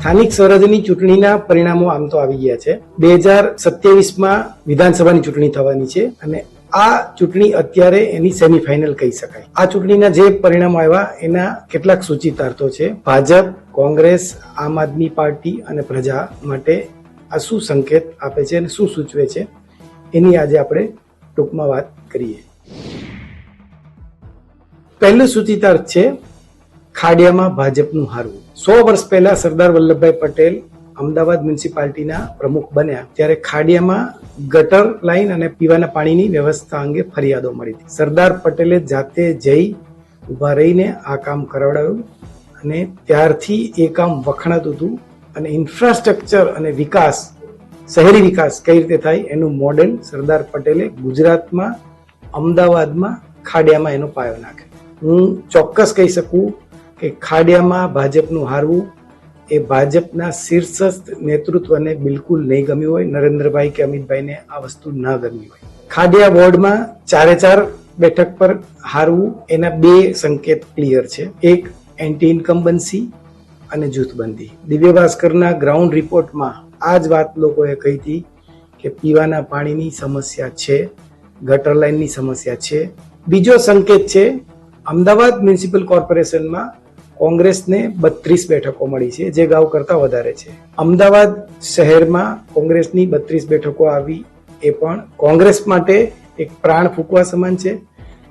સ્થાનિક સ્વરાજ્યની ચૂંટણીના પરિણામો આમ તો આવી ગયા છે. 2027માં વિધાનસભાની ચૂંટણી થવાની છે અને આ ચૂંટણી અત્યારે એની સેમીફાઇનલ કહી શકાય. આ ચૂંટણીના જે પરિણામો આવ્યા એના કેટલાક સૂચિતાર્થો છે. ભાજપ, કોંગ્રેસ, આમ આદમી પાર્ટી અને પ્રજા માટે આ શું સંકેત આપે છે અને શું સૂચવે છે એની આજે આપણે ટૂંકમાં વાત કરીએ. પહેલું સૂચિતાર્થ છે ખાડિયામાં ભાજપનું હારવું. 100 વર્ષ પહેલા સરદાર વલ્લભભાઈ પટેલ અમદાવાદ મ્યુનિસિપાલિટીના પ્રમુખ બન્યા ત્યારે ખાડિયામાં ગટર લાઈન અને પીવાના પાણીની વ્યવસ્થા અંગે ફરિયાદો મળી હતી. સરદાર પટેલે જાતે જઈ ઉભા રહીને આ કામ કરાવડાવ્યું અને ત્યારથી એ કામ વખણાતું હતું અને ઇન્ફ્રાસ્ટ્રક્ચર અને વિકાસ, શહેરી વિકાસ કઈ રીતે થાય એનું મોડેલ સરદાર પટેલે ગુજરાતમાં, અમદાવાદમાં, ખાડિયામાં એનો પાયો નાખ્યો. હું ચોક્કસ કહી શકું કે ખાડિયામાં ભાજપનું હારવું એ ભાજપના શીર્ષસ્થ નેતૃત્વને બિલકુલ નહીં ગમ્યું હોય. નરેન્દ્રભાઈ કે અમિતભાઈને આ વસ્તુ ન ગમી હોય. ખાડિયા વોર્ડમાં 4 બેઠક પર હારવું એના 2 સંકેત ક્લિયર છે. એક, એન્ટી ઇન્કમ્બન્સી અને જૂથબંધી. દિવ્ય ભાસ્કરના ગ્રાઉન્ડ રિપોર્ટમાં આ જ વાત લોકોએ કહી હતી કે પીવાના પાણીની સમસ્યા છે, ગટર લાઇનની સમસ્યા છે. બીજો સંકેત છે અમદાવાદ મ્યુનિસિપલ કોર્પોરેશનમાં કોંગ્રેસને 32 બેઠકો મળી છે, જે ગાંવ કરતા વધારે છે. અમદાવાદ શહેરમાં કોંગ્રેસની 32 બેઠકો આવી એ પણ કોંગ્રેસ માટે એક પ્રાણ ફૂંકવા સમાન છે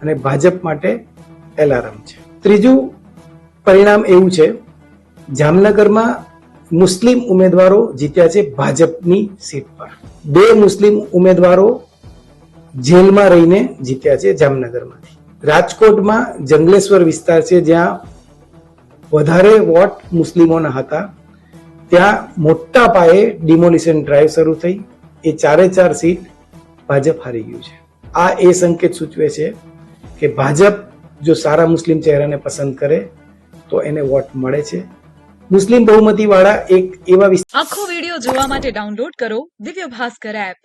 અને ભાજપ માટે એલાર્મ છે. ત્રીજું પરિણામ એવું છે, જામનગરમાં મુસ્લિમ ઉમેદવારો જીત્યા છે ભાજપની સીટ પર. 2 મુસ્લિમ ઉમેદવારો જેલમાં રહીને જીત્યા છે જામનગરમાંથી. રાજકોટમાં જંગલેશ્વર વિસ્તાર છે જ્યાં વધારે વોટ મુસ્લિમોના હતા, ત્યાં મોટા પાયે ડિમોલિશન ડ્રાઈવ શરૂ થઈ. એ 4 સીટ ભાજપ હારી ગયું છે. આ એ સંકેત સૂચવે છે કે ભાજપ જો સારા મુસ્લિમ ચહેરાને પસંદ કરે તો એને વોટ મળે છે. મુસ્લિમ બહુમતી વાળા એક એવા આખો વિડિયો જોવા માટે ડાઉનલોડ કરો દિવ્ય ભાસ્કર એપ.